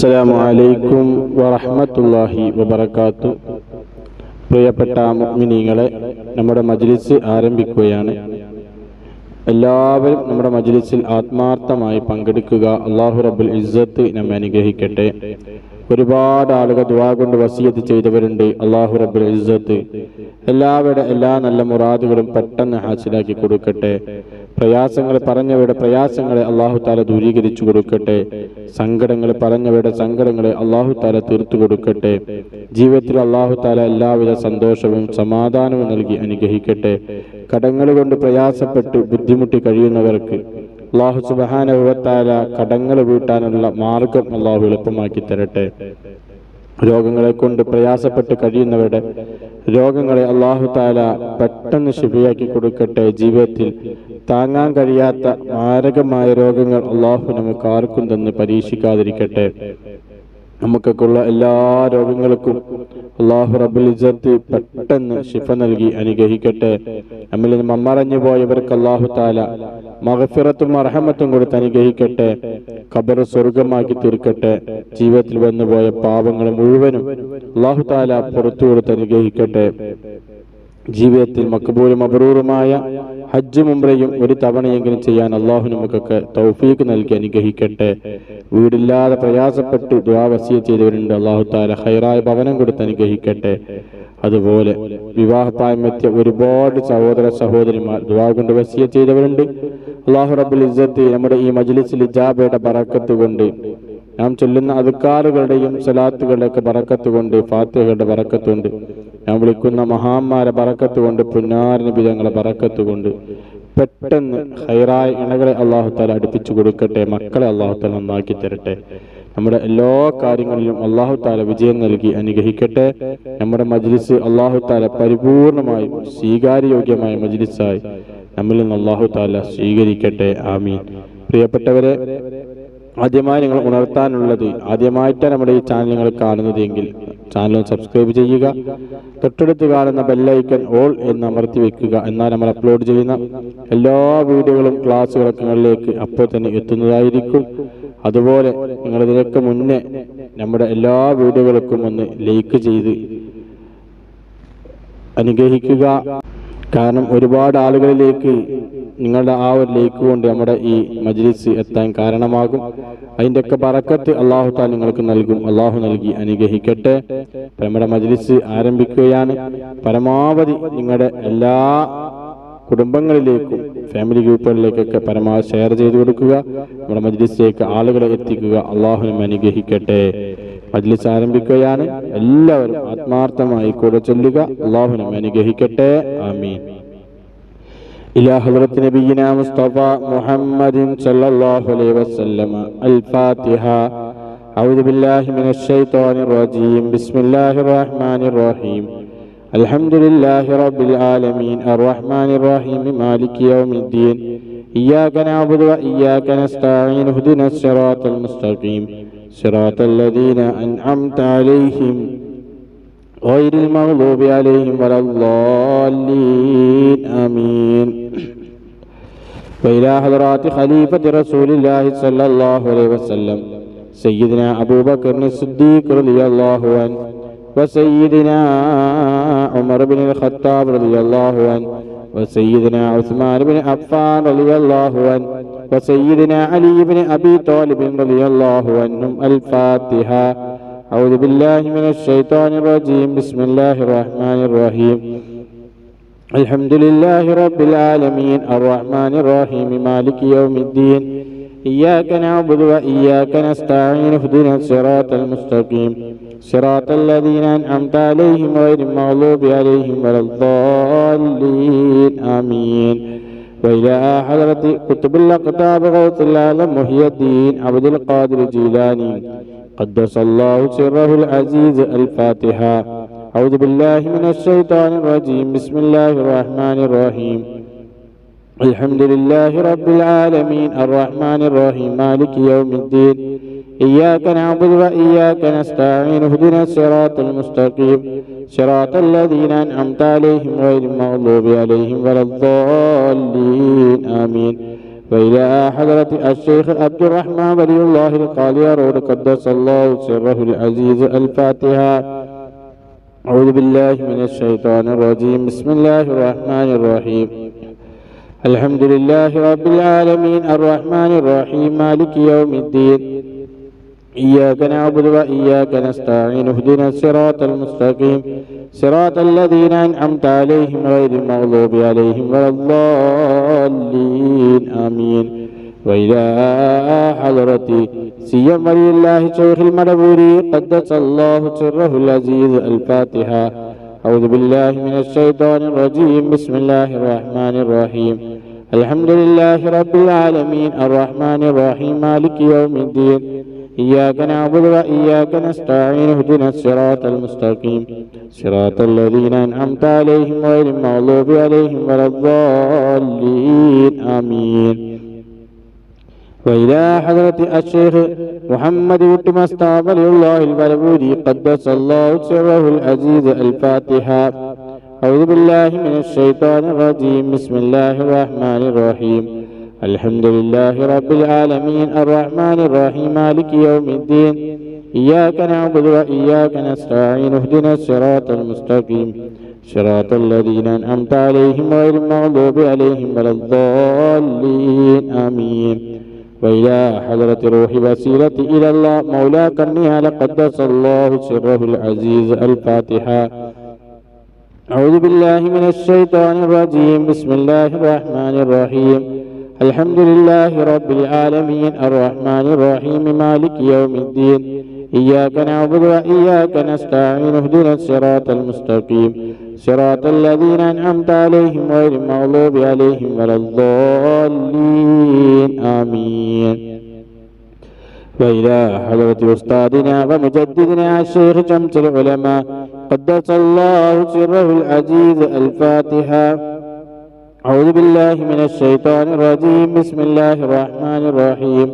അസ്സലാമു അലൈക്കും വറഹ്മത്തുള്ളാഹി വബറകാത്തു. പ്രിയപ്പെട്ട മുഅ്മിനീങ്ങളെ, നമ്മുടെ മജ്ലിസ് ആരംഭിക്കുകയാണ്. എല്ലാവരും നമ്മുടെ മജ്ലിസിൽ ആത്മാർത്ഥമായി പങ്കെടുക്കുക. അല്ലാഹു റബ്ബുൽ ഇസ്സത്ത് നമ്മെ അനുഗ്രഹിക്കട്ടെ. ഒരുപാട് ആളുകൾ ദുആ കൊണ്ട് വസിയത്ത് ചെയ്തവരുണ്ട്. അല്ലാഹു റബ്ബുൽ ഇസ്സത്ത് എല്ലാവരുടെ എല്ലാ നല്ല മുറാദുകളും പെട്ടെന്ന് ഹാസിലാക്കി കൊടുക്കട്ടെ. പ്രയാസങ്ങൾ പറഞ്ഞവരുടെ പ്രയാസങ്ങളെ അല്ലാഹു തആല ദൂരീകരിച്ചു കൊടുക്കട്ടെ. സങ്കടങ്ങൾ പറഞ്ഞവരുടെ സങ്കടങ്ങളെ അല്ലാഹു തആല തീർത്തു കൊടുക്കട്ടെ. ജീവിതത്തിൽ അല്ലാഹു തആല എല്ലാവിധ സന്തോഷവും സമാധാനവും നൽകി അനുഗ്രഹിക്കട്ടെ. കടങ്ങൾ കൊണ്ട് പ്രയാസപ്പെട്ട് ബുദ്ധിമുട്ടി കഴിയുന്നവർക്ക് അല്ലാഹു സുബ്ഹാനഹു വ തആല കടങ്ങൾ വീട്ടാനുള്ള മാർഗം അല്ലാഹു എളുപ്പമാക്കി തരട്ടെ. രോഗങ്ങളെ കൊണ്ട് പ്രയാസപ്പെട്ട് കഴിയുന്നവരുടെ രോഗങ്ങളെ അല്ലാഹു തആല പെട്ടെന്ന് ശിഫയാക്കി കൊടുക്കട്ടെ. ജീവിതത്തിൽ താങ്ങാൻ കഴിയാത്ത മാരകമായ രോഗങ്ങൾ അല്ലാഹു നമുക്ക് ആർക്കും തന്നെ പരീക്ഷിക്കാതിരിക്കട്ടെ. നമുക്കൊക്കെയുള്ള എല്ലാ രോഗങ്ങൾക്കും അല്ലാഹു റബ്ബുൽ ഇസ്സത്ത് പെട്ടെന്ന് ശിഫ നൽകി അനുഗ്രഹിക്കട്ടെ. നമ്മിൽ നിന്ന് മമ്മറഞ്ഞു പോയവർക്ക് അല്ലാഹു തആല മഗ്ഫിറത്തും റഹ്മത്തും കൊടുത്ത് അനുഗ്രഹിക്കട്ടെ. ഖബർ സ്വർഗമാക്കി തീർക്കട്ടെ. ജീവിതത്തിൽ വന്നുപോയ പാപങ്ങൾ മുഴുവനും അല്ലാഹു തആല പുറത്തു കൊടുത്ത് അനുഗ്രഹിക്കട്ടെ. ജീവിതത്തിൽ മഖ്ബൂലും മബ്റൂറുമായ ഹജ്ജും ഉംറയും ഒരു തവണയെങ്കിലും ചെയ്യാൻ അല്ലാഹു നമുക്കൊക്കെ തൗഫീഖ് നൽകി അനുഗ്രഹിക്കട്ടെ. വീടില്ലാതെ പ്രയാസപ്പെട്ട് ദുആ വസിയത്ത് ചെയ്തവരുണ്ട്. അല്ലാഹു തആല ഖൈറായ ഭവനം കൊടുത്ത് അനുഗ്രഹിക്കട്ടെ. അതുപോലെ വിവാഹപ്രായമെത്തിയ ഒരുപാട് സഹോദര സഹോദരിമാർ ദുആ കൊണ്ട് വസിയത്ത് ചെയ്തവരുണ്ട്. അല്ലാഹു റബ്ബുൽ ഇസ്സത്ത് നമ്മുടെ ഈ മജ്ലിസിൽ ഇജാബയുടെ ബറക്കത്ത് കൊണ്ട്, നാം ചൊല്ലുന്ന അദ്കാറുകളുടെയും സലാത്തുകളുടെയൊക്കെ ബറക്കത്ത് കൊണ്ട്, ഫാത്തിഹയുടെ ബറക്കത്ത് കൊണ്ട്, ഞാൻ വിളിക്കുന്ന മഹാന്മാരെ ബറക്കത്ത് കൊണ്ട്, പുന്നാര നബി തങ്ങളെ ബറക്കത്ത് കൊണ്ട് പെട്ടെന്ന് ഖൈറായ ഇണകളെ അല്ലാഹു തആല അടുപ്പിച്ചു കൊടുക്കട്ടെ. മക്കളെ അല്ലാഹു തആല നന്നാക്കി തരട്ടെ. നമ്മുടെ എല്ലാ കാര്യങ്ങളിലും അല്ലാഹു തആല വിജയം നൽകി അനുഗ്രഹിക്കട്ടെ. നമ്മുടെ മജ്ലിസ് അല്ലാഹു തആല പരിപൂർണമായും സ്വീകാര്യയോഗ്യമായ മജ്ലിസായി നമ്മിൽ നിന്ന് അല്ലാഹു തആല സ്വീകരിക്കട്ടെ. ആമീൻ. പ്രിയപ്പെട്ടവരെ, ആദ്യമായി നിങ്ങൾ ഉണർത്താനുള്ളത്, ആദ്യമായിട്ടാണ് നമ്മുടെ ഈ ചാനൽ നിങ്ങൾ കാണുന്നത് എങ്കിൽ ചാനൽ സബ്സ്ക്രൈബ് ചെയ്യുക. തൊട്ടടുത്ത് കാണുന്ന ബെല്ലൈക്കൺ ഓൾ എന്ന് അമർത്തി വെക്കുക. എന്നാൽ നമ്മൾ അപ്ലോഡ് ചെയ്യുന്ന എല്ലാ വീഡിയോകളും ക്ലാസ്സുകളൊക്കെ നിങ്ങളിലേക്ക് അപ്പോൾ തന്നെ എത്തുന്നതായിരിക്കും. അതുപോലെ നിങ്ങളിതിനൊക്കെ മുന്നേ നമ്മുടെ എല്ലാ വീഡിയോകൾക്കും ഒന്ന് ലൈക്ക് ചെയ്ത് അനുഗ്രഹിക്കുക. കാരണം ഒരുപാട് ആളുകളിലേക്ക് നിങ്ങളുടെ ആ ഒരു ലൈക്ക് കൊണ്ട് നമ്മുടെ ഈ മജ്ലിസ് എത്താൻ കാരണമാകും. അതിൻ്റെയൊക്കെ ബറക്കത്ത് അല്ലാഹു തആല നിങ്ങൾക്ക് നൽകും. അല്ലാഹു നൽകി അനുഗ്രഹിക്കട്ടെ. നമ്മുടെ മജ്ലിസ് ആരംഭിക്കുകയാണ്. പരമാവധി നിങ്ങളുടെ എല്ലാ കുടുംബങ്ങളിലേക്കും ഫാമിലി ഗ്രൂപ്പുകളിലേക്കൊക്കെ പരമാവധി ഷെയർ ചെയ്ത് കൊടുക്കുക. നമ്മുടെ മജ്ലിസിലേക്ക് ആളുകളെ എത്തിക്കുക. അല്ലാഹു നമ്മെ അനുഗ്രഹിക്കട്ടെ. മജ്ലിസ് ആരംഭിക്കുകയാണ്. എല്ലാവരും ആത്മാർത്ഥമായി കൂടെ ചൊല്ലുക. അല്ലാഹു നമ്മെ അനുഗ്രഹിക്കട്ടെ. ആമീൻ. إلى حضرة نبينا مصطفى محمد صلى الله عليه وسلم. الفاتحة. أعوذ بالله من الشيطان الرجيم. بسم الله الرحمن الرحيم. الحمد لله رب العالمين الرحمن الرحيم مالك يوم الدين. إياك نعبد وإياك نستعين. اهدنا الصراط المستقيم صراط الذين أنعمت عليهم غير المغضوب عليهم ولا الضالين. آمين. وإلى حضرات خليفة رسول الله صلى الله عليه وسلم سيدنا أبو بكر الصديق رضي الله عنه، وسيدنا عمر بن الخطاب رضي الله عنه، وسيدنا عثمان بن عفان رضي الله عنه، وسيدنا علي بن أبي طالب رضي الله عنهم. الفاتحة. أعوذ بالله من الشيطان الرجيم. بسم الله الرحمن الرحيم. الحمد لله رب العالمين الرحمن الرحيم مالك يوم الدين. إياك نعبد وإياك نستعين. اهدنا الصراط المستقيم صراط الذين أنعمت عليهم غير المغضوب عليهم ولا الضالين. آمين. وإلى حضرة قطب الأقطاب غوث العالم محي الدين عبد القادر الجيلاني قدس الله سره العزيز. الفاتحة. أعوذ بالله من الشيطان الرجيم. بسم الله الرحمن الرحيم. الحمد لله رب العالمين الرحمن الرحيم مالك يوم الدين. إياك نعبد وإياك نستعين. اهدنا الصراط المستقيم صراط الذين أنعمت عليهم غير المغضوب عليهم ولا الضالين. آمين. وإلى حضرة الشيخ عبد الرحمن ولي الله القالي رود قدس الله سره العزيز الفاتحة. أعوذ بالله من الشيطان الرجيم. بسم الله الرحمن الرحيم. الحمد لله رب العالمين الرحمن الرحيم مالك يوم الدين إياك نعبد وإياك نستعين اهدنا الصراط المستقيم صراط الذين أنعمت عليهم غير المغضوب عليهم ولا الضالين آمين. وإلى حضرة سيما ولي الله شيخ المدبوري قدس الله سره العزيز الفاتحة. أعوذ بالله من الشيطان الرجيم. بسم الله الرحمن الرحيم. الحمد لله رب العالمين الرحمن الرحيم مالك يوم الدين إياك نعبد وإياك نستعين اهدنا الصراط المستقيم صراط الذين أنعمت عليهم غير المغضوب عليهم ولا الضالين آمين. وإلى حضرة الشيخ محمد بن مصطفى ولي الله البلبودي قدس الله سره العزيز الفاتحة. أعوذ بالله من الشيطان الرجيم. بسم الله الرحمن الرحيم. الحمد لله رب العالمين الرحمن الرحيم مالك يوم الدين إياك نعبد وإياك نستعين اهدنا الصراط المستقيم صراط الذين أنعمت عليهم غير المغضوب عليهم ولا الضالين آمين. وإلى حضرة روح وسيلة إلى الله مولاك النهال قدس الله سره العزيز الفاتحة. أعوذ بالله من الشيطان الرجيم. بسم الله الرحمن الرحيم. الحمد لله رب العالمين الرحمن الرحيم مالك يوم الدين إياك نعبد وإياك نستعين اهدنا الصراط المستقيم صراط الذين أنعمت عليهم غير المغضوب عليهم ولا الضالين آمين. وإلى حضرة أستاذنا ومجددنا الشيخ شمس العلماء قدس الله سره العزيز الفاتحة. أعوذ بالله من الشيطان الرجيم. بسم الله الرحمن الرحيم.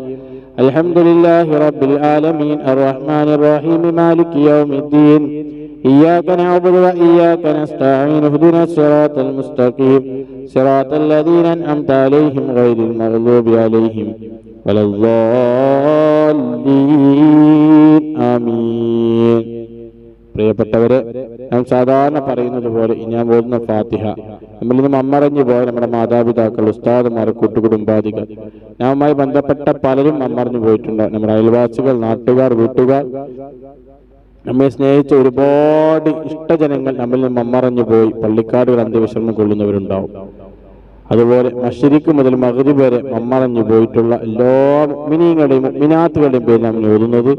الحمد لله رب العالمين الرحمن الرحيم مالك يوم الدين إياك نعبد وإياك نستعين اهدنا الصراط المستقيم صراط الذين أنعمت عليهم غير المغضوب عليهم ولا الضالين آمين. പ്രിയപ്പെട്ടവരെ, നാം സാധാരണ പറയുന്നത് പോലെ ഞാൻ ഓതുന്ന ഫാത്തിഹ നമ്മളിൽ നിന്ന് മമ്മറിഞ്ഞു പോയ നമ്മുടെ മാതാപിതാക്കൾ, ഉസ്താദുമാർ, കൂട്ടുകുടുംബാദികൾ, നാമുമായി ബന്ധപ്പെട്ട പലരും മമ്മറിഞ്ഞു പോയിട്ടുണ്ട്. നമ്മുടെ അയൽവാസികൾ, നാട്ടുകാർ, വീട്ടുകാർ, നമ്മെ സ്നേഹിച്ച ഒരുപാട് ഇഷ്ടജനങ്ങൾ നമ്മിൽ നിന്ന് മമ്മറിഞ്ഞു പോയി പള്ളിക്കാടുകൾ അന്ത്യവിശ്രമം കൊള്ളുന്നവരുണ്ടാവും. അതുപോലെ മശ്രിക്ക് മുതൽ മഗ്രിബ് വരെ മമ്മറഞ്ഞു പോയിട്ടുള്ള എല്ലാ മുഅ്മിനീങ്ങളുടെയും മുഅ്മിനാത്തുകളുടെയും പേര് നാം ഓതുന്നത്.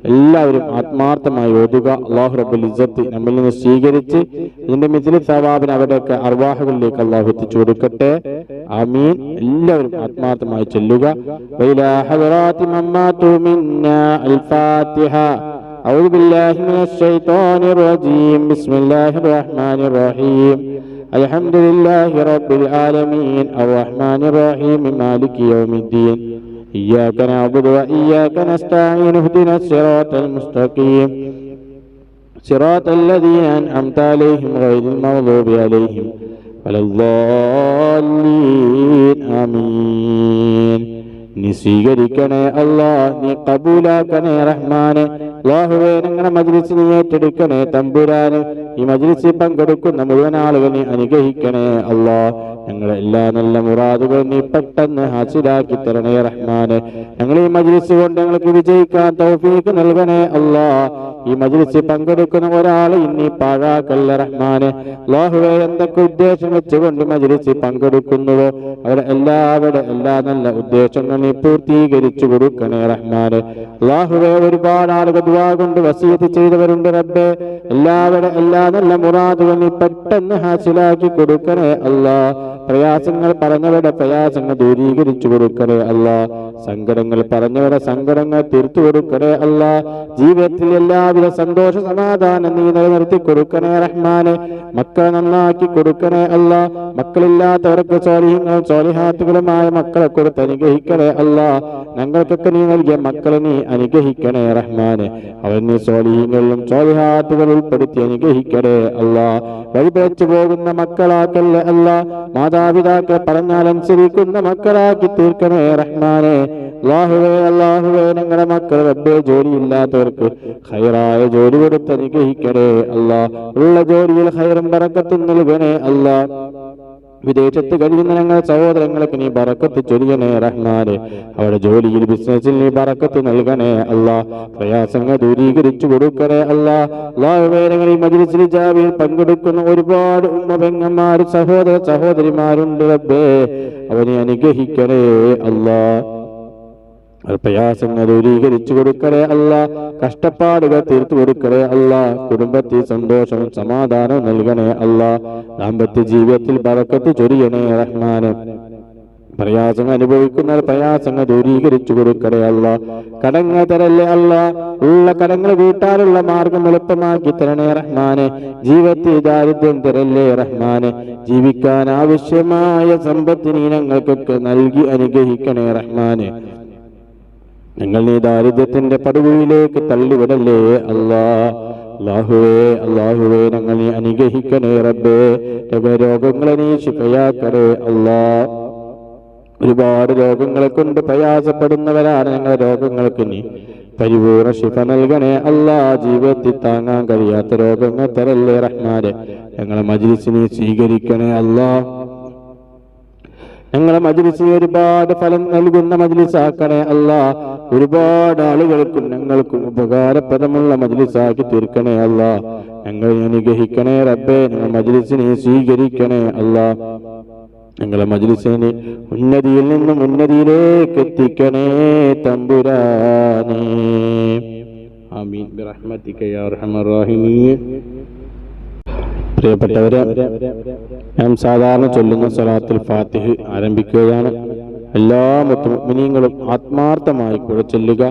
എല്ലാവരും ആത്മാർത്ഥമായി ഓതുക. അല്ലാഹു റബ്ബുൽ ഇസ്സത്ത് നമ്മിൽ നിന്ന് സ്വീകരിച്ച് ഇതിന്റെ മിഥില സവാബിന് അവരുടെയൊക്കെ അർവാഹുകളിലേക്ക് അല്ലാഹു എത്തിച്ചു കൊടുക്കട്ടെ. ആമീൻ. എല്ലാവരും ആത്മാർത്ഥമായി ചൊല്ലുക. വഇലാ ഹദറാതി മമ്മാതു മിന്നാ അൽ ഫാത്തിഹ. അഊദു ബില്ലാഹി മിനശ് ശൈത്വാനിർ റജീം. ബിസ്മില്ലാഹിർ റഹ്മാനിർ റഹീം. الحمد لله رب العالمين الرحمن الرحيم مالك يوم الدين إياك نعبد وإياك نستعين اهدنا الصراط المستقيم صراط الذين أنعمت عليهم غير المغضوب عليهم ولا الضالين آمين. നീ സ്വീകരിക്കണേ അല്ലാഹ്, നീ കബൂലാക്കണേ റഹ്മാനെ. അല്ലാഹുവേ, ഞങ്ങളുടെ മജ്ലിസ് നീ ഏറ്റെടുക്കണേ തമ്പുരാനെ. ഈ മജ്ലിസിൽ പങ്കെടുക്കുന്ന മുഴുവൻ ആളുകൾ നീ അനുഗ്രഹിക്കണേ അല്ലാഹ്. ഞങ്ങളുടെ എല്ലാ നല്ല മുറാദുകൾ നീ പെട്ടെന്ന് ഹാസിലാക്കി തരണേ റഹ്മാനെ. ഞങ്ങൾ ഈ മജ്ലിസ് കൊണ്ട് ഞങ്ങൾക്ക് വിജയിക്കാൻ തൗഫീഖ് നൽകണേ അല്ലാഹ്. ഈ മജ്ലിസിൽ പങ്കെടുക്കുന്ന ഒരാളെ ഇനി പാഴാക്കല്ല റഹ്മാനെ. അല്ലാഹുവേ, എന്തൊക്കെ ഉദ്ദേശം വെച്ചുകൊണ്ട് മജ്ലിസിൽ പങ്കെടുക്കുന്നുവോ അവരുടെ എല്ലാവരുടെ എല്ലാ നല്ല ഉദ്ദേശങ്ങൾ നീ പൂർത്തീകരിച്ചു കൊടുക്കണേ റഹ്മാനെ. അല്ലാഹുവേ, ഒരുപാട് ആളുകൾ ദുആ കൊണ്ട് വസിയത്ത് ചെയ്തവരുണ്ട് റബ്ബേ. എല്ലാവരുടെ എല്ലാ നല്ല മുറാദുകൾ നീ പെട്ടെന്ന് ഹാസിലാക്കി കൊടുക്കണേ അല്ലാഹ്. പ്രയാസങ്ങൾ പറഞ്ഞവരുടെ പ്രയാസങ്ങൾ ദൂരീകരിച്ചു കൊടുക്കണേ അല്ലാഹ്. സങ്കടങ്ങൾ പറഞ്ഞവരുടെ സങ്കടങ്ങൾ തീർത്തു കൊടുക്കണേ അല്ലാഹ്. ജീവിതത്തിൽ എല്ലാ എല്ലാവിധ സന്തോഷ സമാധാനം നീ നിലനിർത്തി കൊടുക്കണേ റഹ്മാനെ. മക്കളെ നന്നാക്കി കൊടുക്കണേ അല്ലാ. മക്കളില്ലാത്തവർക്ക് സ്വാലിഹീങ്ങളും സ്വാലിഹാത്തുകളുമായ മക്കളെ കൊടുത്ത് അനുഗ്രഹിക്കണേ അല്ലാ. ഞങ്ങൾക്കൊക്കെ നീ നൽകിയ മക്കളെ നീ അനുഗ്രഹിക്കണേ റഹ്മാനെ. അവൻ നീ സ്വാലിഹീങ്ങളിലും സ്വാലിഹാത്തുകൾ ഉൾപ്പെടുത്തി അനുഗ്രഹിക്കണേ അല്ലാ. വഴിപിഴച്ചു പോകുന്ന മക്കളാക്കല്ലേ അല്ലാ. മാതാപിതാക്കൾ പറഞ്ഞാൽ അനുസരിക്കുന്ന മക്കളാക്കി തീർക്കണേ റഹ്മാനെ. അല്ലാഹുവേ ഞങ്ങളുടെ മക്കൾ റബ്ബേ ജോലിയില്ലാത്തവർക്ക് ഖൈറായ ജോലി കൊടുത്ത് അനുഗ്രഹിക്കണേ അല്ലാ. ഉള്ള ജോലിയിൽ ഖൈറും ബറക്കത്തും നൽകണേ അല്ലാ. വിദേശത്ത് കഴിയുന്ന ഞങ്ങളുടെ സഹോദരങ്ങൾക്ക് നീ ബറക്കത്ത് ചൊരിയണേ റഹ്മാനെ. അവരുടെ ജോലിയിൽ ബിസിനസ്സിൽ നീ ബറക്കത്ത് നൽകണേ അല്ലാ. പ്രയാസങ്ങൾ ദൂരീകരിച്ചു കൊടുക്കണേ അല്ലാ. അല്ലാഹുവേ മജ്‌ലിസിൽ ഇജാബയിൽ പങ്കെടുക്കുന്ന ഒരുപാട് ഉമ്മ പെങ്ങന്മാർ സഹോദര സഹോദരിമാരുണ്ട് റബ്ബേ. അവനെ അനുഗ്രഹിക്കണേ അല്ലാ. പ്രയാസങ്ങൾ ദൂരീകരിച്ചു കൊടുക്കണേ അല്ലാ. കഷ്ടപ്പാടുകൾ തീർത്തു കൊടുക്കണേ അല്ലാ. കുടുംബത്തിൽ സന്തോഷവും സമാധാനവും നൽകണേ അല്ലാ. ദാമ്പത്യ ജീവിതത്തിൽ ബറക്കത്ത് ചൊരിയണേ റഹ്മാനെ. പ്രയാസങ്ങൾ അനുഭവിക്കുന്ന പ്രയാസങ്ങൾ ദൂരീകരിച്ചു കൊടുക്കണേ അല്ലാ. കടങ്ങൾ തരല്ലേ അല്ലാ. ഉള്ള കടങ്ങൾ വീട്ടാനുള്ള മാർഗം എളുപ്പമാക്കി തരണേ റഹ്മാനെ. ജീവിതത്തിൽ ദാരിദ്ര്യം തരല്ലേ റഹ്മാനെ. ജീവിക്കാൻ ആവശ്യമായ സമ്പത്തിനെ ഞങ്ങൾക്കൊക്കെ നൽകി അനുഗ്രഹിക്കണേ റഹ്മാനെ. ഞങ്ങൾ നീ ദാരിദ്ര്യത്തിന്റെ പടുകുഴിയിലേക്ക് തള്ളിവിടല്ലേ അല്ലാ. അല്ലാഹുവേ ഞങ്ങൾ നീ അനുഗ്രഹിക്കണേ റബ്ബേ. രോഗങ്ങളെ നീ ശിഫയാക്കണേ അല്ലാ. ഒരുപാട് രോഗങ്ങളെ കൊണ്ട് പ്രയാസപ്പെടുന്നവരാണ് ഞങ്ങളുടെ രോഗങ്ങൾക്ക് നീ പരിപൂർണ ശിഫ നൽകണേ അല്ലാ. ജീവിതത്തിൽ താങ്ങാൻ കഴിയാത്ത രോഗങ്ങൾ തരല്ലേ റഹ്മാനെ. ഞങ്ങളെ മജ്‌ലിസിനെ സ്വീകരിക്കണേ അല്ലാ. ഞങ്ങളെ മജ്‌ലിസിന് ഒരുപാട് ഫലം നൽകുന്ന മജ്‌ലിസാക്കണേ അല്ലാ. ഒരുപാട് ആളുകൾക്കും ഞങ്ങൾക്കും ഉപകാരപ്രദമുള്ള മജ്‌ലിസാക്കി തീർക്കണേ അല്ലാ. ഞങ്ങൾ അനുഗ്രഹിക്കണേ റബ്ബേ. ഞങ്ങൾ മജ്‌ലിസിനെ സ്വീകരിക്കണേ അല്ലാ. ഞങ്ങളെ മജ്‌ലിസിനെ ഉന്നതിയിൽ നിന്നും ഉന്നതിയിലേക്ക് എത്തിക്കണേ തമ്പുരാനേ. ആമീൻ ബിറഹ്മതിക യാ അർഹമർ റഹീമീൻ. പ്രിയപ്പെട്ടവരെ, ഞാൻ സാധാരണ ചൊല്ലുന്ന സ്വലാത്തുൽ ഫാത്തിഹ് ആരംഭിക്കുകയാണ്. എല്ലാ മുഅ്മിനീങ്ങളും ആത്മാർത്ഥമായി കൂടെ ചൊല്ലുക.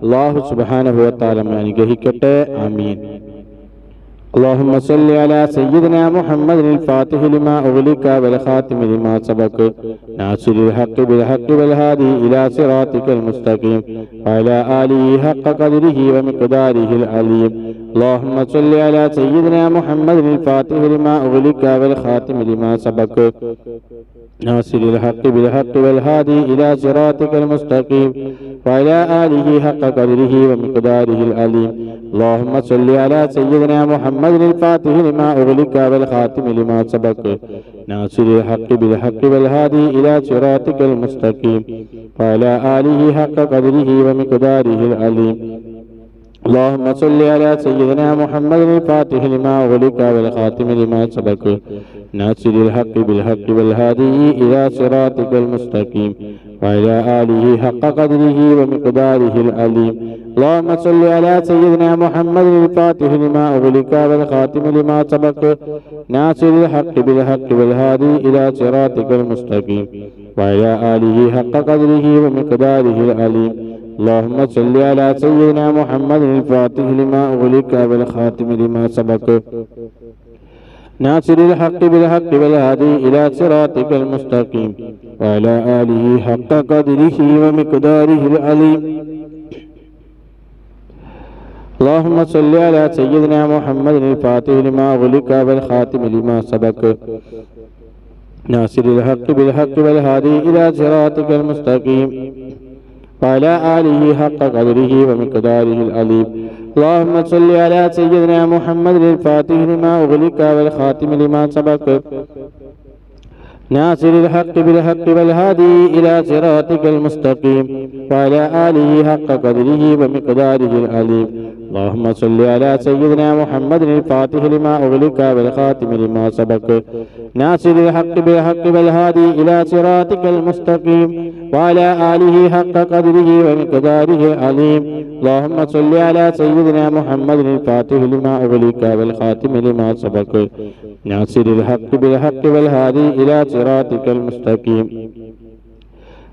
അല്ലാഹു സുബ്ഹാനഹു വ തആല അനുഗ്രഹിക്കട്ടെ. ആമീൻ. اللهم صل على سيدنا محمد الفاتح لما أغلق والخاتم لما سبق ناصر الحق بالحق والهادي إلى صراطك المستقيم وعلى آله حق قدره ومقداره العليم. اللهم صل على سيدنا محمد الفاتح لما أغلق والخاتم لما سبق ناصر الحق بالحق والهادي إلى صراطك المستقيم وعلى آله حق قدره ومقداره العليم. اللهم صل على سيدنا محمد الفاتح لما أغلق والخاتم لما سبق ناصر الحق بالحق والهادي إلى صراطك المستقيم وعلى آله حق قدره ومقداره العليم. اللهم صل على سيدنا محمد الفاتح لما أغلق والخاتم لما سبق ناصر الحق بالحق والهادي إلى صراطك المستقيم وعلى آله حق قدره ومقداره العليم. اللهم صل على سيدنا محمد الفاتح لما أغلق والخاتم لما سبق ناصر الحق بالحق والهادي إلى صراطك المستقيم وعلى آله حق قدره ومقداره العليم. اللهم صل على سيدنا محمد الفاتح لما أغلق والخاتم لما سبق ناصر الحق بالحق والهادي إلى صراطك المستقيم وعلى آله حق قدره ومقداره العليم. اللهم صل على سيدنا محمد الفاتح لما أغلق والخاتم لما سبق ناصر الحق بالحق والهادي إلى صراطك المستقيم وعلى آله حق قدره ومقداره العليم. اللهم صل على سيدنا محمد الفاتح لما أغلق والخاتم لما سبق ناصر الحق بالحق والهادي إلى صراطك المستقيم وعلى آله حق قدره ومقداره العليم. اللهم صل على سيدنا محمد الفاتح لما أغلق والخاتم لما سبق ناصر الحق بالحق والهادي إلى صراطك المستقيم وعلى آله حق قدره ومقداره العليم. اللهم صل على سيدنا محمد الفاتح لما أغلق والخاتم لما سبق ناصر الحق بالحق والهادي إلى صراطك المستقيم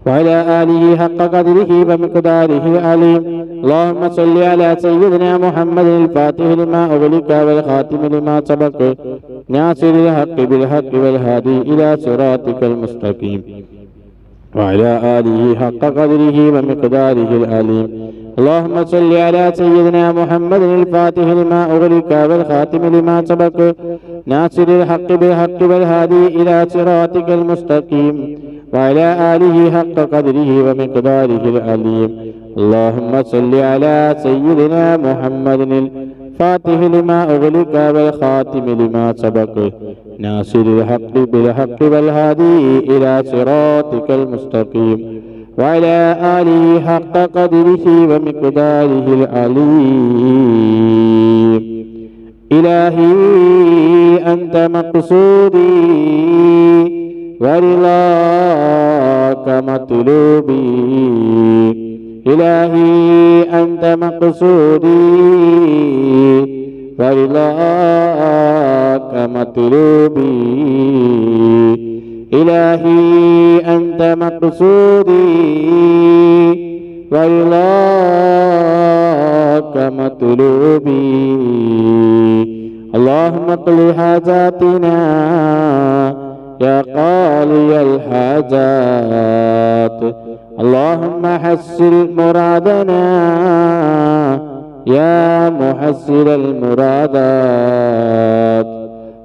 وعلى آله حق قدره ومقداره العظيم. اللهم صل على سيدنا محمد الفاتح لما أغلق والخاتم لما سبق ناصر الحق بالحق والهادي إلى صراطك المستقيم وعلى آله حق قدره ومقداره العظيم. اللهم صل على سيدنا محمد الفاتح لما أغلق والخاتم لما سبق ناصر الحق بالحق والهادي إلى صراطك المستقيم وعلى آله حق قدره ومقداره العظيم. اللهم صل على سيدنا محمد الفاتح لما أغلق والخاتم لما سبق ناصر الحق بالحق والهادي إلى صراطك المستقيم وعلى آله حق قدره ومقداره العظيم. إلهي أنت مقصودي ورضاك مطلوبي. إلهي أنت مقصودي ورضاك مطلوبي. إلهي أنت مقصودي ورضاك مطلوبي. اللهم اقض حاجاتنا يا قاضي الحاجات. اللهم حسن مرادنا يا محسن المرادات.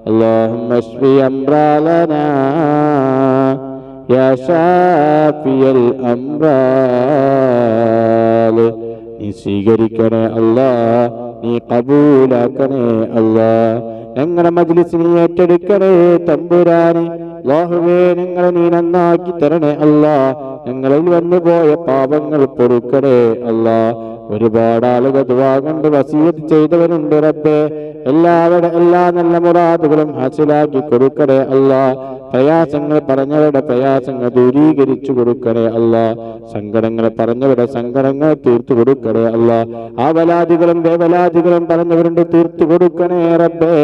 اللهم اشف أمراضنا يا شافي الأمراض. നീ സ്വീകരിക്കണേ അല്ലാ, നീ കബൂലാക്കണേ അല്ലാ. ഞങ്ങളുടെ മജ്ലിസിനെ ഏറ്റെടുക്കണേ തമ്പുരാനെ. അല്ലാഹുവേ, ഞങ്ങളെ നീ നന്നാക്കി തരണേ അല്ലാ. ഞങ്ങളിൽ വന്നുപോയ പാപങ്ങൾ പൊറുക്കണേ അല്ലാ. ഒരുപാട് ആളുകൾ ദുആ കൊണ്ട് വസിയത്ത് ചെയ്തവരുണ്ട് റബ്ബേ. എല്ലാവരുടെ എല്ലാ നല്ല മുറാദുകളും ഹാസിലാക്കി കൊടുക്കണേ അല്ലാ. പ്രയാസങ്ങൾ പറഞ്ഞവരുടെ പ്രയാസങ്ങൾ ദൂരീകരിച്ചു കൊടുക്കണേ അല്ലാ. സങ്കടങ്ങൾ പറഞ്ഞവരുടെ സങ്കടങ്ങൾ തീർത്തു കൊടുക്കണേ അല്ലാ. ആവലാദികളും വേവലാദികളും പറഞ്ഞവരുണ്ട്, തീർത്തു കൊടുക്കണേ റബ്ബേ.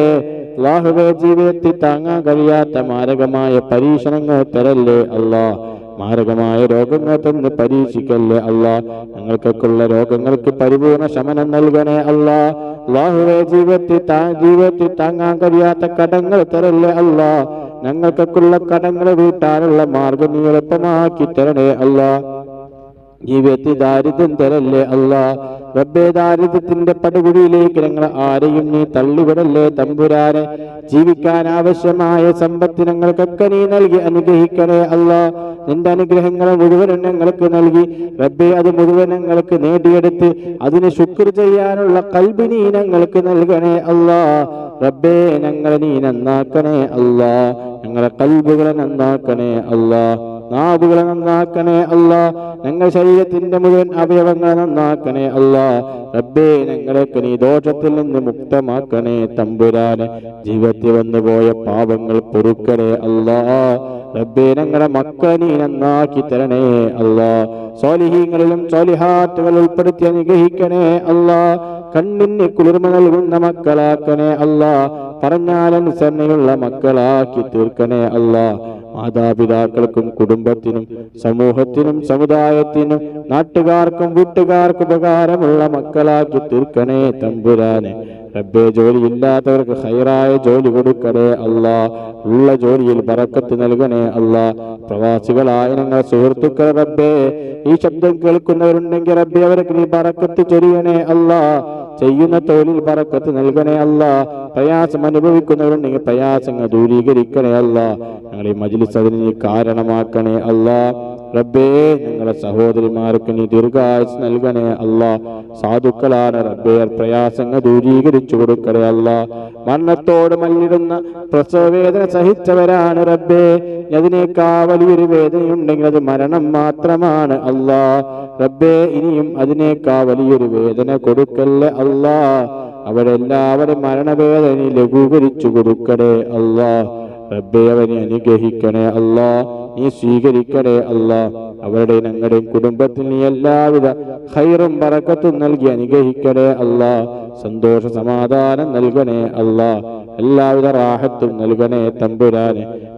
അല്ലാഹുവേ, ജീവിതത്തിൽ താങ്ങാൻ കഴിയാത്ത മാരകമായ പരീക്ഷണങ്ങൾ തരല്ലേ അല്ലാ. മാരകമായ രോഗങ്ങൾ തന്ന് പരീക്ഷിക്കല്ലേ അല്ലാ. ഞങ്ങൾക്കൊക്കെയുള്ള രോഗങ്ങൾക്ക് പരിപൂർണ ശമനം നൽകണേ അല്ലാ. അല്ലാഹുവേ, ജീവിതത്തിൽ താങ്ങാൻ കഴിയാത്ത കടങ്ങൾ തരല്ലേ അല്ലാ. ഞങ്ങൾക്കൊക്കെയുള്ള കടങ്ങൾ വീട്ടാനുള്ള മാർഗം നീ എളുപ്പമാക്കി തരണേ അല്ലാ. ജീവിതത്തിൽ ദാരിദ്ര്യം തരല്ലേ അല്ലാ. റബ്ബേ, ദാരിദ്ര്യത്തിന്റെ പടുകുഴിയിലേക്ക് ഞങ്ങൾ ആരെയും നീ തള്ളിവിടല്ലേ തമ്പുരാനെ. ജീവിക്കാൻ ആവശ്യമായ സമ്പത്ത് ഞങ്ങൾക്കൊക്കെ നീ നൽകി അനുഗ്രഹിക്കണേ അല്ലാ. നിന്റെ അനുഗ്രഹങ്ങൾ മുഴുവനും ഞങ്ങൾക്ക് നൽകി റബ്ബേ, അത് മുഴുവൻ ഞങ്ങൾക്ക് നേടിയെടുത്ത് അതിന് ശുക്ർ ചെയ്യാനുള്ള ഖൽബ് നീ ഞങ്ങൾക്ക് നൽകണേ അല്ലാ. റബ്ബേ, ഞങ്ങളെ നീ നന്നാക്കണേ അല്ലാ. ഞങ്ങളെ ഖൽബുകളെ നന്നാക്കണേ അല്ലാ. നാവുകളെ നന്നാക്കണേ അല്ലാ. ഞങ്ങൾ ശരീരത്തിന്റെ മുഴുവൻ അവയവങ്ങളെ നന്നാക്കണേ അല്ലാ. റബ്ബേ, ഞങ്ങളൊക്കെ നീ ദോഷത്തിൽ നിന്ന് മുക്തമാക്കണേ തമ്പുരാനെ. ജീവിതത്തിൽ വന്നുപോയ പാപങ്ങൾ പൊറുക്കണേ അല്ലാ. റബ്ബേ, ഞങ്ങളുടെ മക്കളെ നീ നന്നാക്കി തരണേ അല്ലാ. സ്വാലിഹീങ്ങളിലും സ്വാലിഹാത്തുകൾ ഉൾപ്പെടുത്തി അനുഗ്രഹിക്കണേ അല്ലാ. കണ്ണിന് കുളിർമ നൽകുന്ന മക്കളാക്കണേ അല്ലാ. പറഞ്ഞാലനുസരണയുള്ള മക്കളാക്കി തീർക്കണേ അല്ലാ. മാതാപിതാക്കൾക്കും കുടുംബത്തിനും സമൂഹത്തിനും സമുദായത്തിനും നാട്ടുകാർക്കും വീട്ടുകാർക്കും ഉപകാരമുള്ള മക്കളാക്കി തീർക്കണേ തമ്പുരാനെ. റബ്ബേ, ജോലിയില്ലാത്തവർക്ക് ഹൈറായ ജോലി കൊടുക്കണേ അല്ലാ. ഉള്ള ജോലിയിൽ ബറക്കത്ത് നൽകണേ അല്ലാ. പ്രവാസികളായ ഞങ്ങൾ സുഹൃത്തുക്കൾ റബ്ബേ, ഈ ശബ്ദം കേൾക്കുന്നവരുണ്ടെങ്കിൽ റബ്ബേ, അവർക്ക് നീ ബറക്കത്ത് ചൊരിയണേ അല്ലാ. ചെയ്യുന്ന തൊഴിൽ ബറക്കത്ത് നൽകണേ അല്ലാ. പ്രയാസം അനുഭവിക്കുന്നവരുണ്ടെങ്കിൽ പ്രയാസങ്ങൾ ദൂരീകരിക്കണേ അല്ലാ. ഞങ്ങളെ മജ്ലിസ് അതിന് നീ കാരണമാക്കണേ അല്ലാ. റബ്ബേ, ഞങ്ങളുടെ സഹോദരിമാർക്ക് നീ ദീർഘായുസ് നൽകണേ അല്ലാ. സാധുക്കളാണ് റബ്ബേ, പ്രയാസങ്ങൾ ദൂരീകരിച്ചു കൊടുക്കണേ അല്ലാ. മരണത്തോട് മല്ലിടുന്ന പ്രസവവേദന സഹിച്ചവരാണ് റബ്ബേ. അതിനേക്കാ വലിയൊരു വേദനയുണ്ടെങ്കിൽ അത് മരണം മാത്രമാണ് അല്ലാ. റബ്ബേ, ഇനിയും അതിനേക്കാ വലിയൊരു വേദന കൊടുക്കല്ലേ അല്ലാ. അവരെല്ലാവരും മരണവേദന ലഘൂകരിച്ചു കൊടുക്കണേ അല്ലാ. റബ്ബേ, അവനെ അനുഗ്രഹിക്കണേ അല്ലാ. നീ സ്വീകരിക്കണേ അല്ലാ. അവരുടെ ഞങ്ങളുടെയും കുടുംബത്തിൽ നീ എല്ലാവിധ ഖൈറും ബറക്കത്തും നൽകി അനുഗ്രഹിക്കണേ അല്ലാ. സന്തോഷ സമാധാനം നൽകണേ അല്ലാ. എല്ലാവിധ റാഹത്തും നൽകണേ തമ്പുരാനെ.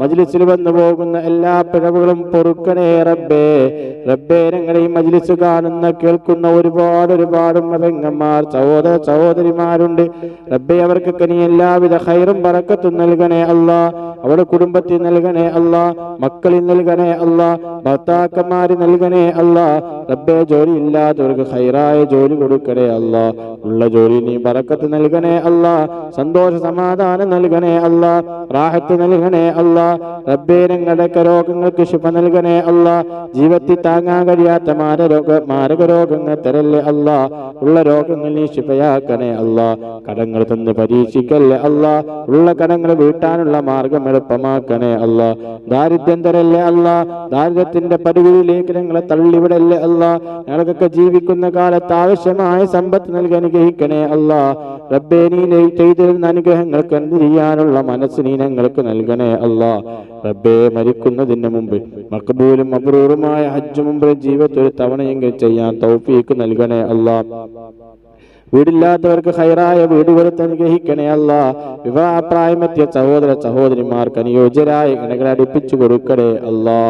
മജ്ലിസിൽ വന്നു പോകുന്ന എല്ലാ പിഴവുകളും പൊറുക്കണേ റബ്ബേ. റബ്ബേ, ഞങ്ങളുടെ ഈ മജ്ലിസ് കാണുന്ന കേൾക്കുന്ന ഒരുപാട് പെങ്ങന്മാർ, സഹോദര സഹോദരിമാരുണ്ട് റബ്ബേ. അവർക്കൊക്കെ നീ എല്ലാവിധ ഖൈറും ബറക്കത്തും നൽകണേ അല്ലാ. അവരുടെ കുടുംബത്തിൽ നൽകണേ അല്ലാ, മക്കളിൽ നൽകണേ അല്ലാ, ഭർത്താക്കന്മാര് നൽകണേ അല്ലാ. റബ്ബേ, ജോലി ഇല്ലാത്തവർക്ക് ഖൈറായ ജോലി കൊടുക്കണേ അല്ലാ. ഉള്ള ജോലി നീ ബറക്കത്ത് നൽകണേ അല്ലാ. സന്തോഷ സമാധാനം നൽകണേ അല്ലാ. റാഹത്ത് നൽകണേ അല്ലാ. റബ്ബേ, ഞങ്ങളുടെ രോഗങ്ങൾക്ക് ശിഫ നൽകണേ അല്ലാ. ജീവിതത്തിൽ താങ്ങാൻ കഴിയാത്ത മാരക രോഗങ്ങൾ തരല്ലേ അല്ലാ. ഉള്ള രോഗങ്ങൾ നീ ശിഫയാക്കണേ അല്ലാ. കടങ്ങൾ തന്ന് പരീക്ഷിക്കല്ലേ അല്ലാ. ഉള്ള കടങ്ങൾ വീട്ടാനുള്ള മാർഗം എളുപ്പമാക്കണേ അല്ലാ. ദാരിദ്ര്യം തരല്ലേ അല്ലാ. ദാരിദ്ര്യത്തിന്റെ പരുവിലേക്ക് ഞങ്ങളെ തള്ളിവിടല്ലേ അല്ലാ. ഞങ്ങൾക്കൊക്കെ ജീവിക്കുന്ന കാലത്ത് ആവശ്യമായ സമ്പത്ത് നൽകി അനുഗ്രഹിക്കണേ അല്ലാ. റബ്ബേ, നീ ചെയ്തിരുന്ന അനുഗ്രഹങ്ങൾക്ക് എന്ത് ചെയ്യാനുള്ള മനസ്സ് നീ ഞങ്ങൾക്ക് നൽകണേ അല്ലാ. റബ്ബേ, മരിക്കുന്നതിന് മുമ്പ് മഖ്ബൂലും മബ്റൂറുമായ ഹജ്ജ് മുമ്പ് ജീവിതത്തിൽ ഒരു തവണയെങ്കിലും ചെയ്യാൻ തൗഫീക്ക് നൽകണേ അല്ലാ. വീടില്ലാത്തവർക്ക് ഖൈറായ വീട് കൊടുത്ത് അനുഗ്രഹിക്കണേ അല്ലാ. വിവാഹപ്രായമെത്തിയ സഹോദര സഹോദരിമാർക്ക് അനുയോജ്യരായ ഇണകളെ അടുപ്പിച്ചു കൊടുക്കണേ അല്ലാ.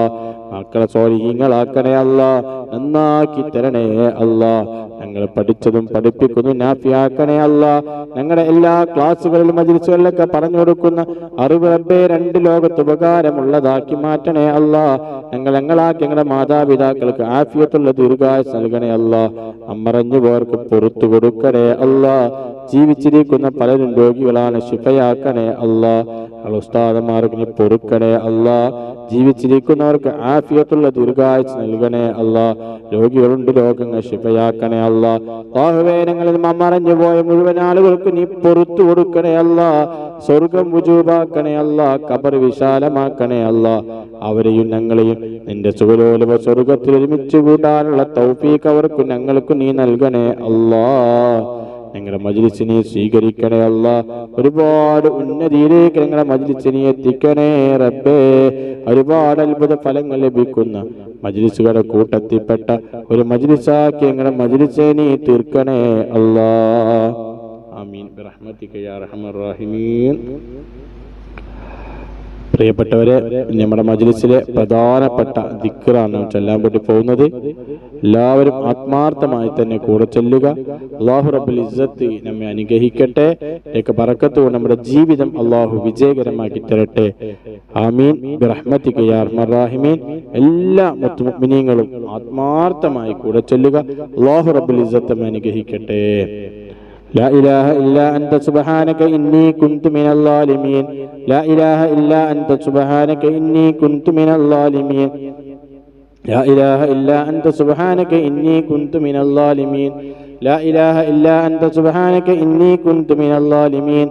മക്കളെ സ്വാലിഹീങ്ങളാക്കണേ അല്ലാ. നന്നാക്കി തരണേ അല്ലാ. ഞങ്ങൾ പഠിച്ചതും പഠിപ്പിക്കുന്നതും നാഫിയാക്കണേ അല്ലാ. ഞങ്ങളുടെ എല്ലാ ക്ലാസ്സുകളിലും മജ്ലിസുകളിലൊക്കെ പറഞ്ഞു കൊടുക്കുന്ന അറിവ് റബ്ബേ രണ്ട് ലോകത്ത് ഉപകാരമുള്ളതാക്കി മാറ്റണേ അല്ലാ. ഞങ്ങളാക്കി ഞങ്ങളുടെ മാതാപിതാക്കൾക്ക് ആഫിയത്തുള്ള ദീർഘായുസ്സ് നൽകണേ അല്ലാ. അമ്മറഞ്ഞു പോർക്ക് പുറത്തു കൊടുക്കണേ അല്ലാ. ജീവിച്ചിരിക്കുന്ന പലരും രോഗികളാണ്, ശിഫയാക്കണേ അല്ലാ. ഉസ്താദന്മാർക്ക് നീ പൊറുക്കണേ അല്ലാ. ജീവിച്ചിരിക്കുന്നവർക്ക് ആഫിയത്തുള്ള ദീർഘായുസ്സ് നൽകണേ അല്ലാ. രോഗികളുണ്ട്, രോഗങ്ങൾ ശിഫയാക്കണേ അല്ലാ. ഞങ്ങളിൽ മറഞ്ഞു പോയ മുഴുവൻ ആളുകൾക്ക് നീ പൊറത്തു കൊടുക്കണേ അല്ലാ. സ്വർഗം വുജൂബാക്കണേ അല്ലാ. ഖബർ വിശാലമാക്കണേ അല്ലാ. അവരെയും ഞങ്ങളെയും നിന്റെ സുഖലോലുപ സ്വർഗത്തിൽ ഒരുമിച്ച് കൂട്ടാനുള്ള തൗഫീഖ് അവർക്കും ഞങ്ങൾക്കും നീ നൽകണേ അല്ലാ. ഞങ്ങളുടെ മജ്ലിസിനെ സ്വീകരിക്കണേ അല്ലാ. ഒരുപാട് ഉന്നതിയിലേക്ക് ഞങ്ങളുടെ മജ്ലിസിനെ എത്തിക്കണേ റബ്ബേ. ഒരുപാട് അത്ഭുത ഫലങ്ങൾ ലഭിക്കുന്ന മജ്ലിസുകളുടെ കൂട്ടത്തിൽപ്പെട്ട ഒരു മജ്ലിസാക്കി ഞങ്ങളുടെ മജ്ലിസിനെ തീർക്കണേ അല്ലാ. ആമീൻ ബിറഹ്മതിക യാ അർഹമർ റഹീമീൻ. പ്രിയപ്പെട്ടവരെ, നമ്മുടെ മജ്ലിസിലെ പ്രധാനപ്പെട്ട ദിക്റാണ് നാം ചൊല്ലാൻ വേണ്ടി പോകുന്നത്. എല്ലാവരും ആത്മാർത്ഥമായി തന്നെ കൂടെ ചൊല്ലുക. അല്ലാഹു റബ്ബുൽ ഇസ്സത്ത് നമ്മെ അനുഗ്രഹിക്കട്ടെ. ബറക്കത്ത് കൊണ്ട് നമ്മുടെ ജീവിതം അല്ലാഹു വിജയകരമാക്കി തരട്ടെ. ആമീൻ ബിറഹ്മതിക യാ അർഹമർ റഹീമീൻ. എല്ലാ മുഅ്മിനീങ്ങളും ആത്മാർത്ഥമായി കൂടെ ചൊല്ലുക. അല്ലാഹു റബ്ബുൽ ഇസ്സത്ത് നമ്മെ അനുഗ്രഹിക്കട്ടെ. لا إله إلا أنت سبحانك إني كنت من الظالمين. لا إله إلا أنت سبحانك إني كنت من الظالمين. لا إله إلا أنت سبحانك إني كنت من الظالمين. لا إله إلا أنت سبحانك إني كنت من الظالمين.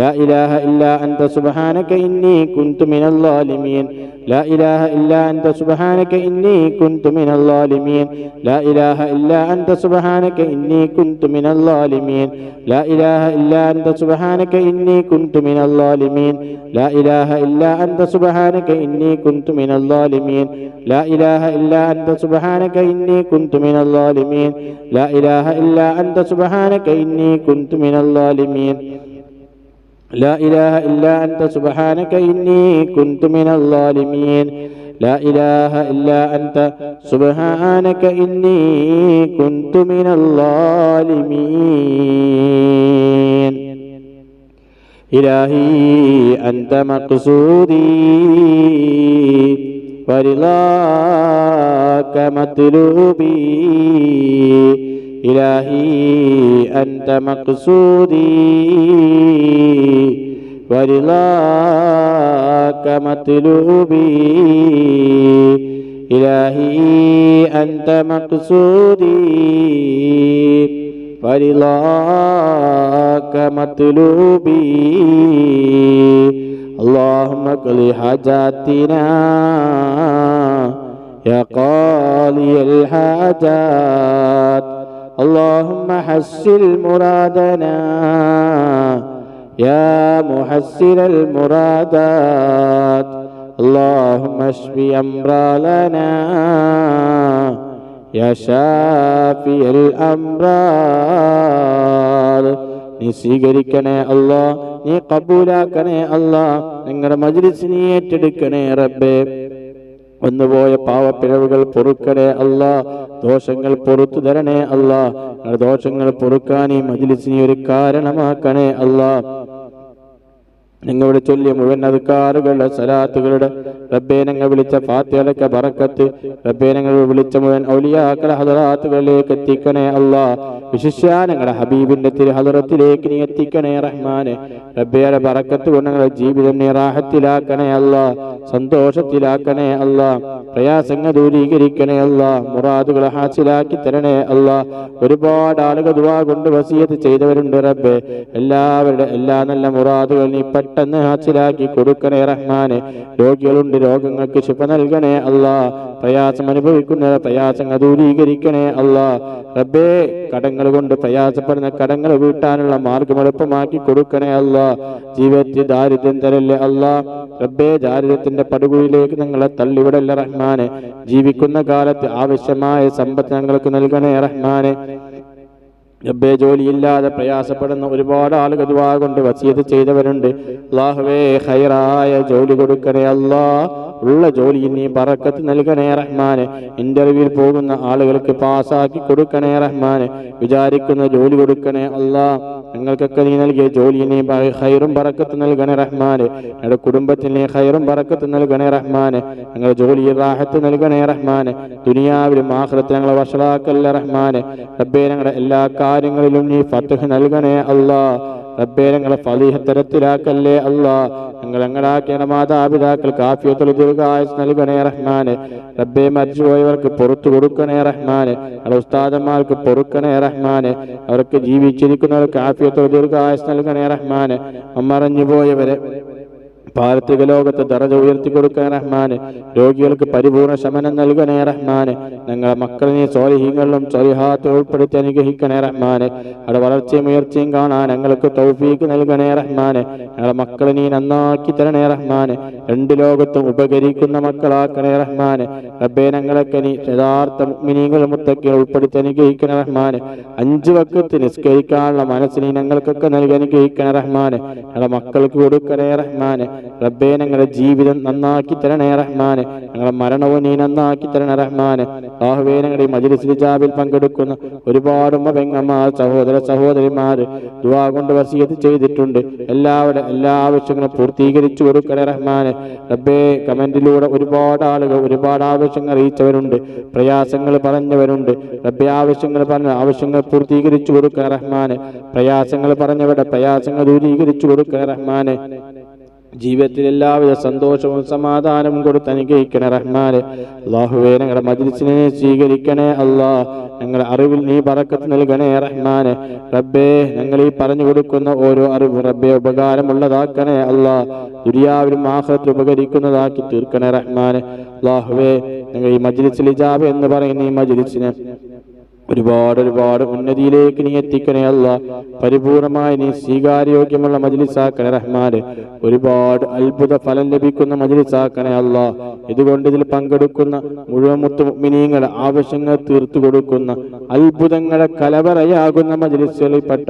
لا إله إلا أنت سبحانك إني كنت من الظالمين. لا إله إلا أنت سبحانك إني كنت من الظالمين. لا إله إلا أنت سبحانك إني كنت من الظالمين. لا إله إلا أنت سبحانك إني كنت من الظالمين. لا إله إلا أنت سبحانك إني كنت من الظالمين. لا إله إلا أنت سبحانك إني كنت من الظالمين. لا إله إلا أنت سبحانك إني كنت من الظالمين. لا إله إلا أنت سبحانك إني كنت من الظالمين. لا إله إلا أنت سبحانك إني كنت من الظالمين. إلهي أنت مقصودي ورضاك مطلوبي. إلهي أنت مقصودي ورضاك مطلوبي. إلهي أنت مقصودي ورضاك مطلوبي. اللهم اقض حاجاتنا يا قاضي الحاجات. اللهم حسن مرادنا يا محسن المرادات. اللهم اشف أمراضنا يا شافي الأمراض. നീ സ്വീകരിക്കണേ അല്ലാ, നീ കബൂലാക്കണേ അല്ലാ. നിങ്ങളുടെ മജ്‌ലിസിനെ ഏറ്റെടുക്കണേ റബ്ബേ. വന്നുപോയ പാവപ്പിഴവുകൾ പൊറുക്കണേ അല്ലാ. ദോഷങ്ങൾ പൊറുത്തു തരണേ അല്ലാ. ദോഷങ്ങൾ പൊറുക്കാൻ ഈ മജ്‌ലിസിനെ ഒരു കാരണമാക്കണേ അല്ലാ. നിങ്ങളുടെ ചൊല്ലിയ മുഴുവൻ അദ്കാറുകളുടെ സലാത്തുകളുടെ റബ്ബേ, ഞങ്ങൾ വിളിച്ച ഫാത്തിഹയുടെ ബറക്കത്ത് റബ്ബേ, ഞങ്ങൾ വിളിച്ച മുഴുവൻ ഔലിയാക്കളുടെ ഹദറാത്തുകളിലേക്ക് എത്തിക്കണേ അല്ലാ. വിശിഷ്യ ഞങ്ങളുടെ ഹബീബിന്റെ തിരു ഹദറത്തിലേക്ക് നീ എത്തിക്കണേ റഹ്മാനെ. റബ്ബേയുടെ ബറക്കത്ത് കൊണ്ട് ഞങ്ങളുടെ ജീവിതം നീ റാഹത്തിലാക്കണേ അല്ലാ, സന്തോഷത്തിലാക്കണേ അല്ലാ. പ്രയാസങ്ങൾ ദൂരീകരിക്കണേ അല്ലാ, മുറാദുകളെ ഹാസിലാക്കി തരണേ അല്ലാ. ഒരുപാട് ആളുകൾ ദുആ കൊണ്ട് വസിയത്ത് ചെയ്തവരുണ്ട് റബ്ബേ. എല്ലാവരുടെ എല്ലാ നല്ല മുറാദുകൾ നീ പെട്ടെന്ന് ഹാസിലാക്കി കൊടുക്കണേ റഹ്മാനെ. രോഗികളുണ്ട്, രോഗങ്ങൾക്ക് ശിഫ നൽകണേ അല്ലാ. പ്രയാസം അനുഭവിക്കുന്ന പ്രയാസങ്ങൾ ദൂരീകരിക്കണേ അല്ലാ. റബ്ബേ, കടങ്ങൾ കൊണ്ട് പ്രയാസപ്പെടുന്ന കടങ്ങൾ വീട്ടാനുള്ള മാർഗം എളുപ്പമാക്കി കൊടുക്കണേ അല്ലാ. ജീവിതത്തിൽ ദാരിദ്ര്യം തരല്ലേ അല്ലാ. റബ്ബേ, ദാരിദ്ര്യത്തിന്റെ പടുകുഴിയിലേക്ക് ഞങ്ങളെ തള്ളിവിടല്ല റഹ്മാനെ. ജീവിക്കുന്ന കാലത്ത് ആവശ്യമായ സമ്പത്ത് ഞങ്ങൾക്ക് നൽകണേ റഹ്മാനെ. റബ്ബേ, ജോലിയില്ലാതെ പ്രയാസപ്പെടുന്ന ഒരുപാട് ആളുകൾ ദുആ കൊണ്ട് വസിയത്ത് ചെയ്തവരുണ്ട്. അല്ലാഹുവേ, ഖൈറായ ജോലി കൊടുക്കണേ അല്ലാ. ഉള്ള ജോലിയിൽ നീ ബറക്കത്ത് നൽകണേ റഹ്മാനെ. ഇന്റർവ്യൂവിൽ പോകുന്ന ആളുകൾക്ക് പാസ്സാക്കി കൊടുക്കണേ റഹ്മാനെ. വിചാരിക്കുന്ന ജോലി കൊടുക്കണേ അല്ലാ. ഞങ്ങൾക്കൊക്കെ നീ നൽകിയ ജോലിയിൽ നീ ഖൈറും ബറക്കത്ത് നൽകണേ റഹ്മാനെ. ഞങ്ങളുടെ കുടുംബത്തിൽ നീ ഖൈറും ബറക്കത്ത് നൽകണേ റഹ്മാനെ. ഞങ്ങളുടെ ജോലിയിൽ റാഹത്ത് നൽകണേ റഹ്മാനെ. ദുനിയാവിലും ആഖിറത്തിൽ ഞങ്ങളെ വഷളാക്കല്ല റഹ്മാനെ. റബ്ബേ, ഞങ്ങളുടെ എല്ലാ കാര്യങ്ങളിലും നീ ഫത്ഹ് നൽകണേ അല്ലാ. റബ്ബേ, ഞങ്ങളെ ഫളീഹ് തരത്തിലാക്കല്ലേ അല്ലാ. ഞങ്ങളാക്കിയ മാതാപിതാക്കൾക്ക് ആഫിയത്തുൽ ദീർഘായുസ്സ് നൽകണേ റഹ്മാനെ. റബ്ബേ, മരിച്ചുപോയവർക്ക് പുറത്തു കൊടുക്കണേ റഹ്മാനെ. ഞങ്ങളുടെ ഉസ്താദന്മാർക്ക് പൊറുക്കണേ റഹ്മാനെ. അവർക്ക് ജീവിച്ചിരിക്കുന്നവർക്ക് ആഫിയത്തുൽ ദീർഘായുസ്സ് നൽകണേ റഹ്മാനെ. മറഞ്ഞു പോയവരെ പാരത്രിക ലോകത്ത് ദറജ ഉയർത്തി കൊടുക്കണേ റഹ്മാനെ. രോഗികൾക്ക് പരിപൂർണ ശമനം നൽകണേ റഹ്മാനെ. ഞങ്ങളെ മക്കളെ നീ സ്വാലിഹീങ്ങളിലും സ്വാലിഹാത്തും ഉൾപ്പെടുത്തി അനുഗ്രഹിക്കണേ റഹ്മാനെ. അവിടെ വളർച്ചയും ഉയർച്ചയും കാണാൻ ഞങ്ങൾക്ക് തൗഫീഖ് നൽകണേ റഹ്മാനെ. ഞങ്ങളെ മക്കളെ നീ നന്നാക്കി തരണേ റഹ്മാനെ. രണ്ട് ലോകത്തും ഉപകരിക്കുന്ന മക്കളാക്കണേ റഹ്മാനെ. റബ്ബേ, ഞങ്ങളൊക്കെ നീ യഥാർത്ഥ മുഅ്മിനീങ്ങൾ മുത്തഖീൻ ഉൾപ്പെടുത്തി അനുഗ്രഹിക്കണേ റഹ്മാനെ. 5 വഖത്ത് നിസ്കരിക്കാനുള്ള മനസ്സിനെ ഞങ്ങൾക്കൊക്കെ നൽകി അനുഗ്രഹിക്കണേ റഹ്മാനെ. ഞങ്ങളെ മക്കൾക്ക് കൊടുക്കണേ റഹ്മാനെ. റബ്ബേ, ഞങ്ങളുടെ ജീവിതം നന്നാക്കി തരണേ റഹ്മാനെ. ഞങ്ങളുടെ മരണവും നീ നന്നാക്കി തരണേ റഹ്മാനെ. അല്ലാഹുവേ, ഞങ്ങളുടെ ഈ മജ്‌ലിസ് ഇജാബിൽ പങ്കെടുക്കുന്ന ഒരുപാട് പെങ്ങന്മാർ, സഹോദര സഹോദരിമാർ ദുആ കൊണ്ട് വസിയത്ത് ചെയ്തിട്ടുണ്ട്. എല്ലാവരുടെ എല്ലാ ആവശ്യങ്ങളും പൂർത്തീകരിച്ചു കൊടുക്കണേ റഹ്മാനെ. റബ്ബേ, കമന്റിലൂടെ ഒരുപാട് ആളുകൾ ഒരുപാട് ആവശ്യങ്ങൾ അറിയിച്ചവരുണ്ട്, പ്രയാസങ്ങൾ പറഞ്ഞവരുണ്ട്. റബ്ബേ, ആവശ്യങ്ങൾ പൂർത്തീകരിച്ചു കൊടുക്കണേ റഹ്മാനെ. പ്രയാസങ്ങൾ പറഞ്ഞവരുടെ പ്രയാസങ്ങൾ ദൂരീകരിച്ചു കൊടുക്കണേ റഹ്മാനെ. ജീവിതത്തിൽ എല്ലാവിധ സന്തോഷവും സമാധാനവും കൊടുത്ത് അനുഗ്രഹിക്കണേ റഹ്മാനെ. അല്ലാഹുവേ, ഞങ്ങളുടെ മജ്‌ലിസിനെ സ്വീകരിക്കണേ അല്ലാ. ഞങ്ങളുടെ അറിവിൽ നീ ബറക്കത്ത് നൽകണേ റഹ്മാനെ. റബ്ബേ, ഞങ്ങൾ ഈ പറഞ്ഞു കൊടുക്കുന്ന ഓരോ അറിവും റബ്ബേ ഉപകാരമുള്ളതാക്കണേ അല്ലാ. ദുനിയാവിലും ആഖിറത്തിലും ഉപകരിക്കുന്നതാക്കി തീർക്കണേ റഹ്മാനെ. അല്ലാഹുവേ, ഞങ്ങൾ ഈ മജ്‌ലിസുൽ ഇജാബ എന്ന് പറയുന്ന ഈ മജ്‌ലിസിനെ ഒരുപാട് ഉന്നതിയിലേക്ക് നീ എത്തിക്കണേ അല്ലാ. പരിപൂർണമായി നീ സ്വീകാര്യോഗ്യമുള്ള മജ്‌ലിസാക്കണേ റഹ്മാനെ. ഒരുപാട് അത്ഭുത ഫലം ലഭിക്കുന്ന മജ്‌ലിസാക്കണേ അല്ലാ. ഇതുകൊണ്ട് ഇതിൽ പങ്കെടുക്കുന്ന മുഴുവൻ മുഅ്മിനീങ്ങളുടെ ആവശ്യങ്ങൾ തീർത്തു കൊടുക്കുന്ന അത്ഭുതങ്ങളെ കലവറയാകുന്ന മജ്‌ലിസുകളിൽപ്പെട്ട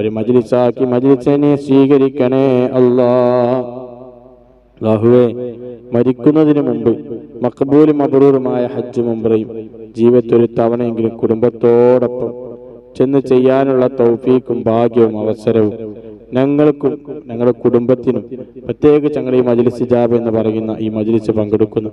ഒരു മജ്‌ലിസാക്കി മജ്‌ലിസിനെ സ്വീകരിക്കണേ അല്ലാ. അല്ലാഹുവേ, മരിക്കുന്നതിന് മുമ്പ് മഖബൂലും മബ്റൂറുമായ ഹജ്ജും ഉംറയും ജീവിതത്തിൽ ഒരു തവണയെങ്കിലും കുടുംബത്തോടൊപ്പം ചെന്ന് ചെയ്യാനുള്ള തൗഫീഖും ഭാഗ്യവും അവസരവും ഞങ്ങൾക്കും ഞങ്ങളുടെ കുടുംബത്തിനും പ്രത്യേകിച്ച് ഞങ്ങൾ ഈ മജ്‌ലിസ് ഇജാബ എന്ന് പറയുന്ന ഈ മജ്‌ലിസ് പങ്കെടുക്കുന്ന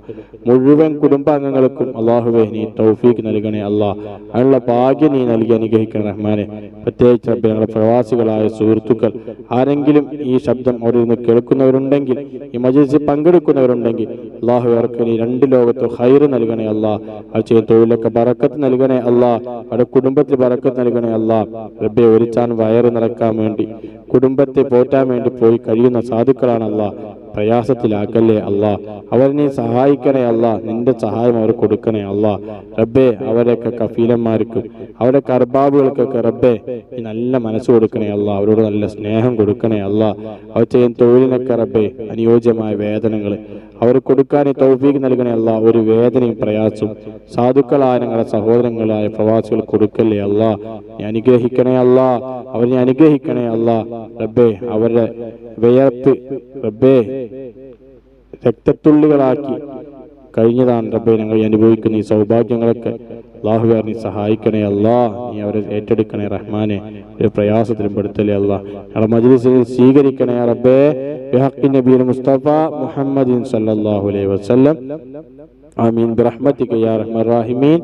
മുഴുവൻ കുടുംബാംഗങ്ങൾക്കും അല്ലാഹുവേ നീ തൗഫീഖ് നൽകണേ അല്ലാ. അതിനുള്ള ഭാഗ്യം നീ നൽകി അനുഗ്രഹിക്കണേ റഹ്മാനെ. പ്രത്യേകിച്ച് റബ്ബേ, ഞങ്ങളുടെ പ്രവാസികളായ സുഹൃത്തുക്കൾ ആരെങ്കിലും ഈ ശബ്ദം അവിടെ നിന്ന് കേൾക്കുന്നവരുണ്ടെങ്കിൽ, ഈ മജ്‌ലിസിൽ പങ്കെടുക്കുന്നവരുണ്ടെങ്കിൽ അല്ലാഹു അവർക്ക് നീ 2 ലോകത്ത് ഖൈറ് നൽകണേ അല്ലാ. അവർ ചെയ്യുന്ന തൊഴിലൊക്കെ ബറക്കത്ത് നൽകണേ അല്ലാ. അവരുടെ കുടുംബത്തിൽ ബറക്കത്ത് നൽകണേ അല്ലാ. റബ്ബേ, ഒരു ചാൻ വയറ് നിറക്കാൻ വേണ്ടി കുടുംബത്തെ പോറ്റാൻ വേണ്ടി പോയി കഴിയുന്ന സാധുക്കളാണ് അല്ലാ. പ്രയാസത്തിലാക്കല്ലേ അല്ലാ. അവരെ സഹായിക്കണേ അല്ലാ. നിന്റെ സഹായം അവർ കൊടുക്കണേ അല്ലാ. റബ്ബേ, അവരൊക്കെ കഫീലന്മാർക്കും അവരുടെ കർബാബുകൾക്കൊക്കെ റബ്ബേ ഈ നല്ല മനസ്സ് കൊടുക്കണേ അല്ലാ. അവരോട് നല്ല സ്നേഹം കൊടുക്കണേ അല്ലാ. അവർ ചെയ്യുന്ന തൊഴിലിനൊക്കെ റബ്ബേ അനുയോജ്യമായ വേതനങ്ങൾ അവർ കൊടുക്കാൻ തൗഫീഖ് നൽകണേ അല്ലാ. ഒരു വേദനയും പ്രയാസവും സാധുക്കളായ ഞങ്ങളുടെ സഹോദരങ്ങളായ പ്രവാസികൾ കൊടുക്കല്ലേ അല്ലാ. നീ അനുഗ്രഹിക്കണേ അല്ലാ, അവരെ അനുഗ്രഹിക്കണേ അല്ലാ. റബ്ബേ, അവരുടെ വിയർപ്പ് റബ്ബേ രക്തത്തുള്ളികളാക്കി കഴിഞ്ഞതാണ് റബ്ബേ ഞങ്ങൾ അനുഭവിക്കുന്ന ഈ സൗഭാഗ്യങ്ങളൊക്കെ അല്ലാഹുവേ നീ സഹായിക്കണേ അല്ലാ. നീ അവരെ ഏറ്റെടുക്കണേ റഹ്മാനെ, ഒരു പ്രയാസത്തിലും പെടുത്തലേ അല്ലാ. ഞങ്ങളുടെ മജ്ലിസിൽ സ്വീകരിക്കണേ റബ്ബേ. ബിഹഖി നബിയിൽ മുസ്തഫ മുഹമ്മദിൻ സല്ലല്ലാഹു അലൈഹി വസല്ലം. ആമീൻ ബിറഹ്മതിക യാ അർഹമർ റഹീമീൻ.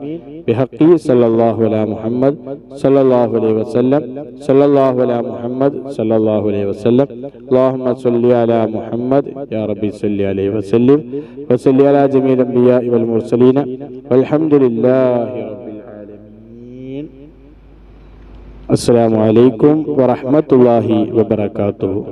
ബിഹഖി സല്ലല്ലാഹു അലാ മുഹമ്മദ് സല്ലല്ലാഹു അലൈഹി വസല്ലം. സല്ലല്ലാഹു അലാ മുഹമ്മദ് സല്ലല്ലാഹു അലൈഹി വസല്ലം. അല്ലാഹുമ്മ സ്വല്ലി അലാ മുഹമ്മദ് യാ റബ്ബി സ്വല്ലി അലൈഹി വസല്ലം വസല്ലി അലാ ജമീൽ അംബിയാ വൽ മുർസലീന വൽഹംദുലില്ലാഹി റബ്ബിൽ ആലമീൻ. അസ്സലാമു അലൈക്കും വറഹ്മത്തുള്ളാഹി വബറകാതുഹു.